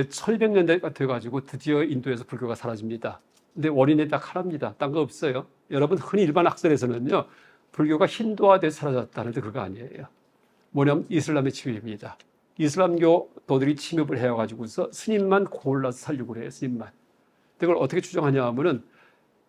1200년대가 돼가지고 드디어 인도에서 불교가 사라집니다. 근데 원인이 딱 하나입니다. 딴 거 없어요. 여러분 흔히 일반 학설에서는요, 불교가 힌두화돼서 사라졌다는데 그거 아니에요. 뭐냐면 이슬람의 침입입니다. 이슬람교도들이 침입을 해가지고서 스님만 골라서 살려고 그래요. 스님만. 그걸 어떻게 추정하냐 하면은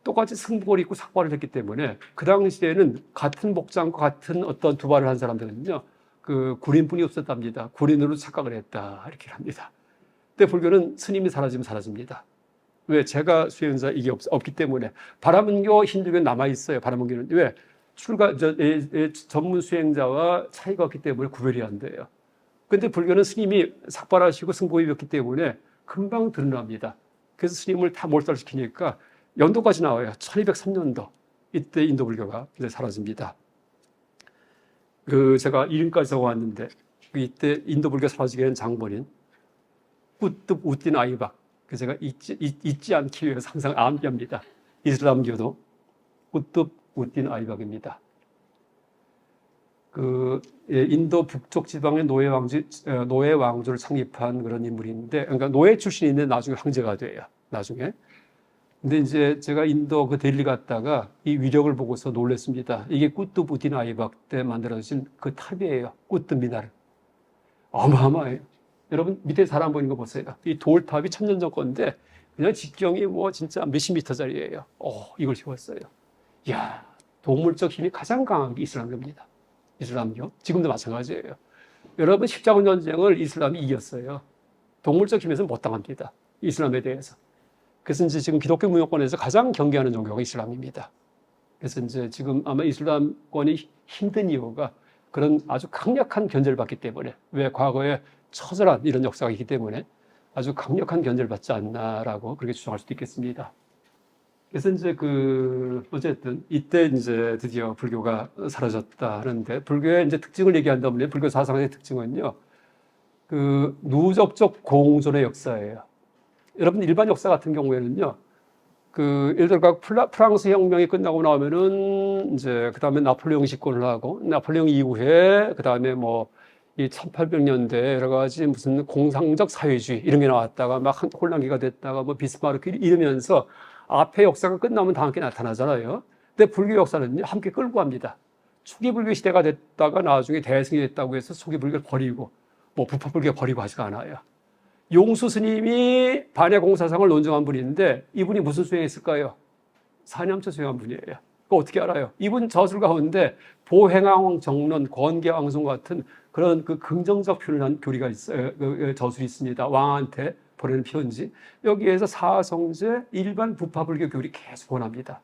똑같이 승복을 입고 삭발을 했기 때문에 그 당시에는 같은 복장과 같은 어떤 두발을 한 사람들은요, 그 군인뿐이 없었답니다. 군인으로 착각을 했다 이렇게 합니다. 근데 불교는 스님이 사라지면 사라집니다. 왜? 제가 수행자 이게 없기 때문에. 바라문교, 힌두교는 남아있어요. 바라문교는. 왜? 전문 수행자와 차이가 없기 때문에 구별이 안 돼요. 근데 불교는 스님이 삭발하시고 승복이 입었기 때문에 금방 드러납니다. 그래서 스님을 다 몰살시키니까 연도까지 나와요. 1203년도. 이때 인도 불교가 이제 사라집니다. 제가 이름까지 적어왔는데, 이때 인도 불교 사라지게 된 장본인 꾸뚜브 우딘 아이박. 제가 잊지 않기 위해서 항상 암기합니다. 이슬람교도 꾸뚜브 우딘 아이박입니다. 인도 북쪽 지방의 노예 왕조를 창립한 그런 인물인데, 그러니까 노예 출신인데 나중에 황제가 돼요. 나중에. 근데 이제 제가 인도 그 델리 갔다가 이 위력을 보고서 놀랐습니다. 이게 꾸뚜브 우딘 아이박 때 만들어진 그 탑이에요. 꾸뚜브 미나르. 어마어마해요. 여러분 밑에 사람 보이는 거 보세요. 이 돌탑이 1000년 전 건데 그냥 직경이 뭐 진짜 몇십 미터짜리예요. 이걸 세웠어요. 이야, 동물적 힘이 가장 강한 게 이슬람교입니다. 이슬람교. 지금도 마찬가지예요. 여러분 십자군 전쟁을 이슬람이 이겼어요. 동물적 힘에서는 못 당합니다. 이슬람에 대해서. 그래서 이제 지금 기독교 문화권에서 가장 경계하는 종교가 이슬람입니다. 그래서 이제 지금 아마 이슬람권이 힘든 이유가 그런 아주 강력한 견제를 받기 때문에, 왜? 과거에 처절한 이런 역사가 있기 때문에 아주 강력한 견제를 받지 않나라고 그렇게 추정할 수도 있겠습니다. 그래서 이제 어쨌든 이때 이제 드디어 불교가 사라졌다 하는데, 불교의 이제 특징을 얘기한다면 불교 사상의 특징은요, 누적적 공존의 역사예요. 여러분 일반 역사 같은 경우에는요, 예를 들어 프랑스 혁명이 끝나고 나면은 이제 그 다음에 나폴레옹이 집권을 하고, 나폴레옹 이후에 그 다음에 이 1800년대 여러 가지 무슨 공상적 사회주의 이런 게 나왔다가 막 혼란기가 됐다가 비스마르크 이러면서 앞에 역사가 끝나면 다음 게 나타나잖아요. 근데 불교 역사는 함께 끌고 갑니다. 초기 불교 시대가 됐다가 나중에 대승이 됐다고 해서 초기 불교를 버리고 부파 불교 버리고 하지가 않아요. 용수 스님이 반야 공사상을 논증한 분인데 이분이 무슨 수행했을까요? 사념처 수행한 분이에요. 그거 어떻게 알아요? 이분 저술 가운데 보행왕 정론, 권계왕송 같은 그런 긍정적 표현을 한 교리가 있어요. 저술이 있습니다. 왕한테 보내는 편지. 여기에서 사성제 일반 부파불교 교리 계속 권합니다.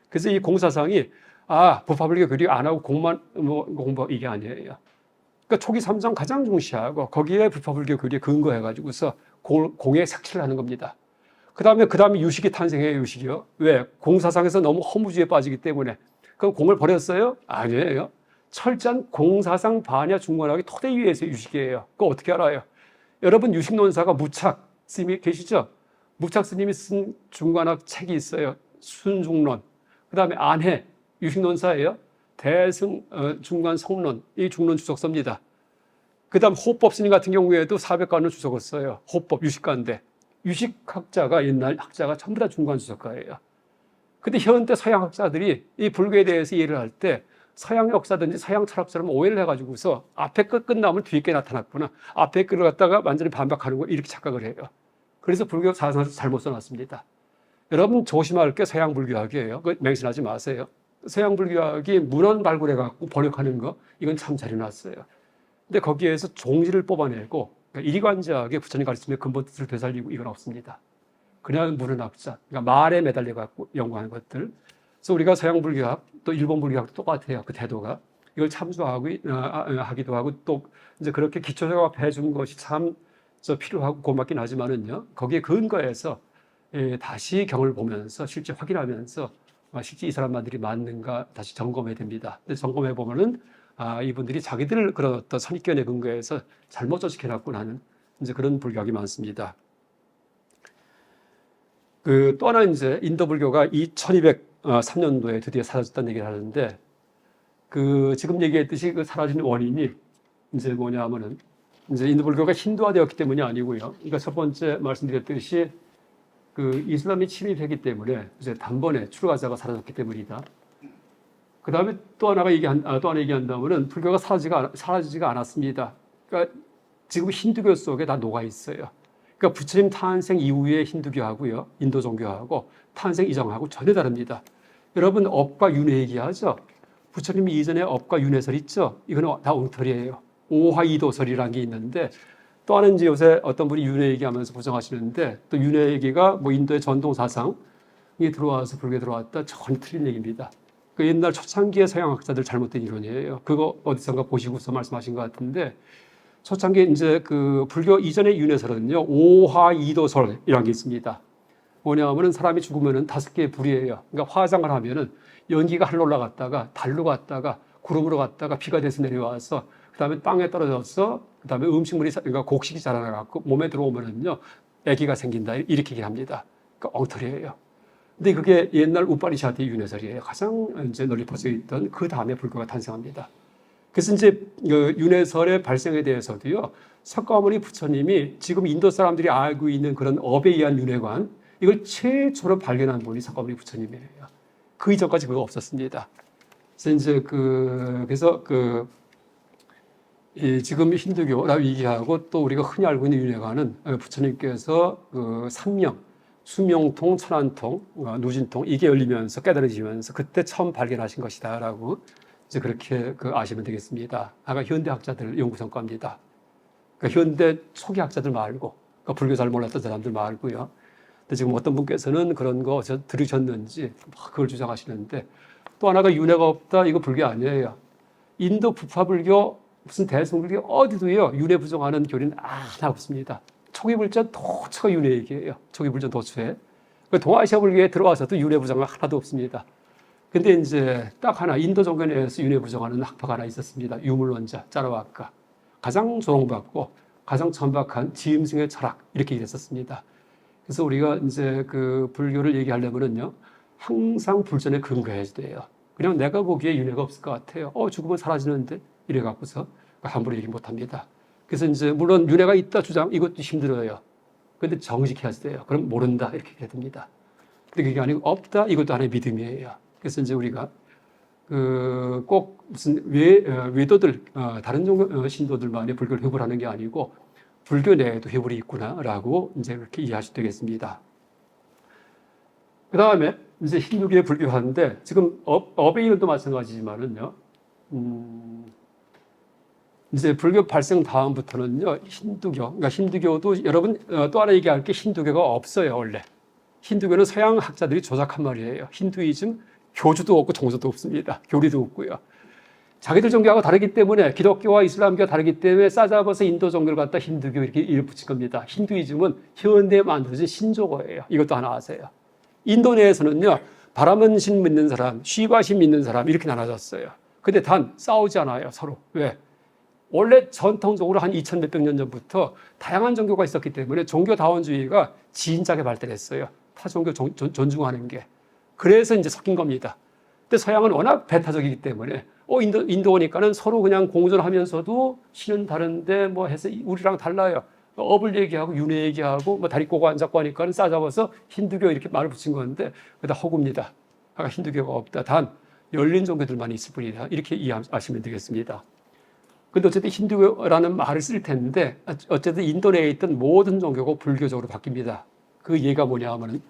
그래서 이 공사상이 부파불교 교리 안 하고 공만 공부 이게 아니에요. 그러니까 초기 3장 가장 중시하고 거기에 부파불교 교리에 근거해가지고서 공에 색칠을 하는 겁니다. 그 다음에 유식이 탄생해요. 유식이요. 왜? 공사상에서 너무 허무주의에 빠지기 때문에. 그럼 공을 버렸어요? 아니에요. 철저한 공사상 반야 중관학의 토대 위에서 유식이에요. 그거 어떻게 알아요? 여러분 유식론사가 무착 스님이 계시죠? 무착 스님이 쓴 중관학 책이 있어요. 순중론. 그 다음에 안해 유식론사예요. 대승 중관 성론, 이 중론 주석서입니다. 그 다음 호법 스님 같은 경우에도 400관을 주석을 써요. 호법 유식가인데 유식학자가 옛날 학자가 전부 다 중관 주석가예요. 근데 현대 서양 학자들이 이 불교에 대해서 이해를 할 때 서양 역사든지 서양 철학처럼 오해를 해가지고서 앞에 끝나면 뒤에 게 나타났구나. 앞에 걸 갖다가 완전히 반박하는 거 이렇게 착각을 해요. 그래서 불교 사상을 잘못 써놨습니다. 여러분 조심할 게 서양 불교학이에요. 맹신하지 마세요. 서양 불교학이 문헌 발굴해갖고 번역하는 거 이건 참 잘해놨어요. 근데 거기에서 종지를 뽑아내고 이리관지하게 부처님 가르침의 근본 뜻을 되살리고 이건 없습니다. 그냥 문헌학자, 그러니까 말에 매달려갖고 연구하는 것들. 그래서 우리가 서양 불교학, 또 일본 불교학도 똑같아요. 그 태도가. 이걸 참조하고, 하기도 하고, 또 이제 그렇게 기초적으로 해준 것이 참 필요하고 고맙긴 하지만은요, 거기에 근거해서 다시 경을 보면서 실제 확인하면서 실제 이 사람들이 맞는가 다시 점검해야 됩니다. 근데 점검해 보면은 이분들이 자기들 그런 어떤 선입견에 근거해서 잘못 저식해놨구나 하는 이제 그런 불교학이 많습니다. 또 하나 이제 인도 불교가 1203년도에 드디어 사라졌다는 얘기를 하는데 지금 얘기했듯이 사라진 원인이 이제 뭐냐 하면은 이제 인도 불교가 힌두화되었기 때문이 아니고요. 그러니까 첫 번째 말씀드렸듯이 그 이슬람이 침입했기 때문에 이제 단번에 출가자가 사라졌기 때문이다. 그 다음에 또 하나 얘기한다면은 불교가 사라지지가 않았습니다. 그러니까 지금 힌두교 속에 다 녹아 있어요. 그러니까 부처님 탄생 이후의 힌두교하고요, 인도 종교하고 탄생 이전하고 전혀 다릅니다. 여러분 업과 윤회 얘기하죠. 부처님 이전에 업과 윤회설 있죠. 이거는 다 엉터리예요. 오화이도설이라는 게 있는데 또 하나는 이제 요새 어떤 분이 윤회 얘기하면서 부정하시는데 또 윤회 얘기가 뭐 인도의 전통 사상이 들어와서 불교에 들어왔다 전혀 틀린 얘기입니다. 그 옛날 초창기의 서양학자들 잘못된 이론이에요. 그거 어디선가 보시고서 말씀하신 것 같은데 초창기에 이제 그 불교 이전의 윤회설은요 오화이도설이라는 게 있습니다. 뭐냐면은 사람이 죽으면은 5개의 불이에요. 그러니까 화장을 하면은 연기가 하늘로 올라갔다가 달로 갔다가 구름으로 갔다가 비가 돼서 내려와서 그다음에 땅에 떨어져서 그다음에 음식물이 그러니까 곡식이 자라나갖고 몸에 들어오면은요 아기가 생긴다 이렇게 얘기합니다. 그러니까 엉터리예요. 근데 그게 옛날 우파니샤드의 윤회설이에요. 가장 이제 널리 퍼져 있던 그 다음에 불교가 탄생합니다. 그래서 이제 그 윤회설의 발생에 대해서도요 석가모니 부처님이 지금 인도 사람들이 알고 있는 그런 업에 의한 윤회관 이걸 최초로 발견한 분이 석가모니 부처님이에요. 그 이전까지 그거 없었습니다. 그래서 이제 지금 힌두교라고 얘기하고 또 우리가 흔히 알고 있는 윤회관은 부처님께서 그 삼명, 수명통, 천안통, 누진통 이게 열리면서 깨달아지면서 그때 처음 발견하신 것이다라고 이제 그렇게 아시면 되겠습니다. 아까 현대학자들 연구 성과입니다. 그러니까 현대 초기 학자들 말고 그러니까 불교 잘 몰랐던 사람들 말고요. 근데 지금 어떤 분께서는 그런 거 들으셨는지 그걸 주장하시는데 또 하나가 윤회가 없다 이거 불교 아니에요. 인도 부파불교 무슨 대승불교 어디도요 윤회 부정하는 교리는 하나 없습니다. 초기 불전 도처가 윤회 얘기예요. 초기 불전 도처에 동아시아 불교에 들어와서도 윤회 부정은 하나도 없습니다. 근데 이제 딱 하나 인도 종교 내에서 윤회 부정하는 학파가 하나 있었습니다. 유물론자 짜라와카 가장 조롱받고 가장 천박한 지음승의 철학 이렇게 얘기했었습니다. 그래서 우리가 이제 그 불교를 얘기하려면은요 항상 불전에 근거해야 돼요. 그냥 내가 보기에 윤회가 없을 것 같아요. 죽으면 사라지는데 이래 갖고서 함부로 얘기 못 합니다. 그래서 이제 물론 윤회가 있다 주장 이것도 힘들어요. 그런데 정직해야 돼요. 그럼 모른다 이렇게 해야 됩니다. 근데 그게 아니고 없다 이것도 하나의 믿음이에요. 그래서 이제 우리가 꼭 무슨 외도들 다른 종교 신도들만의 불교를 회불하는 게 아니고 불교 내에도 회불이 있구나라고 이제 그렇게 이해하셔도 되겠습니다. 그 다음에 이제 힌두교에 불교하는데 지금 업의 일도 마찬가지지만은요. 이제 불교 발생 다음부터는요 그러니까 힌두교도 여러분 또 하나 얘기할 게 힌두교가 없어요 원래. 힌두교는 서양 학자들이 조작한 말이에요. 힌두이즘 교주도 없고 종교도 없습니다. 교리도 없고요. 자기들 종교하고 다르기 때문에 기독교와 이슬람교가 다르기 때문에 싸잡아서 인도 종교를 갖다 힌두교 이렇게 이름 붙인 겁니다. 힌두이즘은 현대에 만들어진 신조어예요. 이것도 하나 아세요. 인도 내에서는요 바라문 신 믿는 사람, 쉬바 신 믿는 사람 이렇게 나눠졌어요. 근데 단 싸우지 않아요 서로. 왜? 원래 전통적으로 한 2000 몇백 년 전부터 다양한 종교가 있었기 때문에 종교다원주의가 진작에 발달했어요. 타 종교 존중하는 게. 그래서 이제 섞인 겁니다. 근데 서양은 워낙 배타적이기 때문에 인도 오니까는 서로 그냥 공존하면서도 신은 다른데 뭐 해서 우리랑 달라요. 업을 얘기하고 윤회 얘기하고 뭐 다리 꼬고 앉았고 하니까는 싸잡아서 힌두교 이렇게 말을 붙인 건데 그게 다 허구입니다. 힌두교가 없다. 단 열린 종교들만 있을 뿐이다. 이렇게 이해하시면 되겠습니다. 근데 어쨌든 힌두교라는 말을 쓸 텐데 어쨌든 인도 내에 있던 모든 종교가 불교적으로 바뀝니다. 그 예가 뭐냐 하면은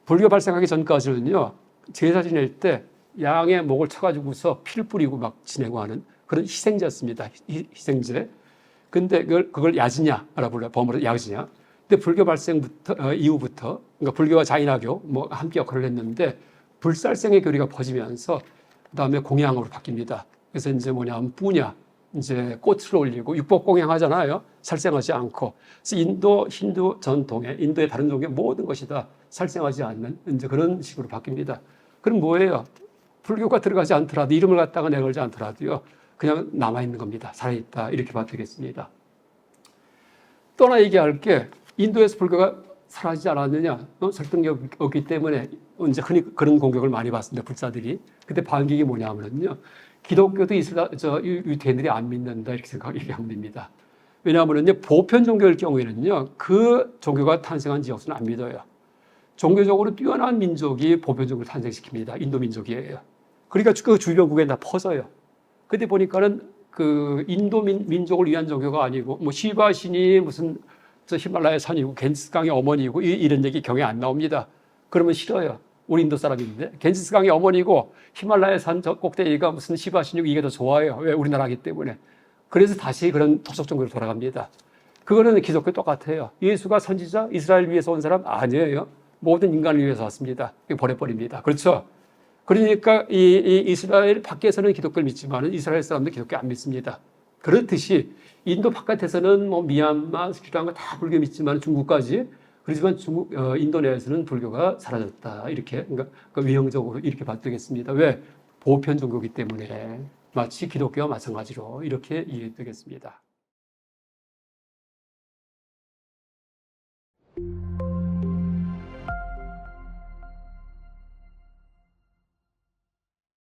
불교 발생하기 전까지는요 제사 지낼 때 양의 목을 쳐가지고서 피를 뿌리고 막 지내고 하는 그런 희생제였습니다. 희생제. 근데 그걸 야지냐라고 불러요. 범어로 야지냐. 근데 불교 발생부터 이후부터 그러니까 불교와 자인화교 뭐 함께 역할을 했는데 불살생의 교리가 퍼지면서 그다음에 공양으로 바뀝니다. 그래서 이제 뭐냐면 뿌냐 이제 꽃을 올리고 육법 공양하잖아요. 살생하지 않고. 그래서 인도 힌두 전통에 인도의 다른 종교 모든 것이 다 살생하지 않는 이제 그런 식으로 바뀝니다. 그럼 뭐예요? 불교가 들어가지 않더라도 이름을 갖다가 내걸지 않더라도요. 그냥 남아있는 겁니다. 살아있다. 이렇게 봐도 되겠습니다. 또 하나 얘기할 게 인도에서 불교가 사라지지 않았느냐. 설득력이 없기 때문에 이제 흔히 그런 공격을 많이 받습니다. 불사들이. 근데 반격이 뭐냐면요. 기독교도 유대인들이 안 믿는다. 이렇게 얘기하면 됩니다. 왜냐하면요, 보편 종교일 경우에는요, 그 종교가 탄생한 지역수는 안 믿어요. 종교적으로 뛰어난 민족이 보편 종교를 탄생시킵니다. 인도 민족이에요. 그러니까 그 주변국에 다 퍼져요. 근데 보니까는 그 인도 민족을 위한 종교가 아니고 뭐 시바 신이 무슨 저 히말라야 산이고 겐지스 강의 어머니고 이런 얘기 경에 안 나옵니다. 그러면 싫어요. 우리 인도 사람인데 겐지스 강의 어머니고 히말라야 산 저 꼭대기가 무슨 시바 신이고 이게 더 좋아요. 왜? 우리나라기 때문에. 그래서 다시 그런 토속 종교로 돌아갑니다. 그거는 기독교 똑같아요. 예수가 선지자 이스라엘 위해서 온 사람 아니에요. 모든 인간을 위해서 왔습니다. 버려버립니다. 그렇죠? 그러니까 이 이스라엘 밖에서는 기독교를 믿지만 이스라엘 사람들 기독교 안 믿습니다. 그렇듯이 인도 바깥에서는 뭐 미얀마, 스리랑카 다 불교 믿지만 중국까지 그렇지만 인도 내에서는 불교가 사라졌다. 이렇게 그러니까 위형적으로 이렇게 봐도 되겠습니다. 왜? 보편 종교이기 때문에 마치 기독교와 마찬가지로 이렇게 이해되겠습니다.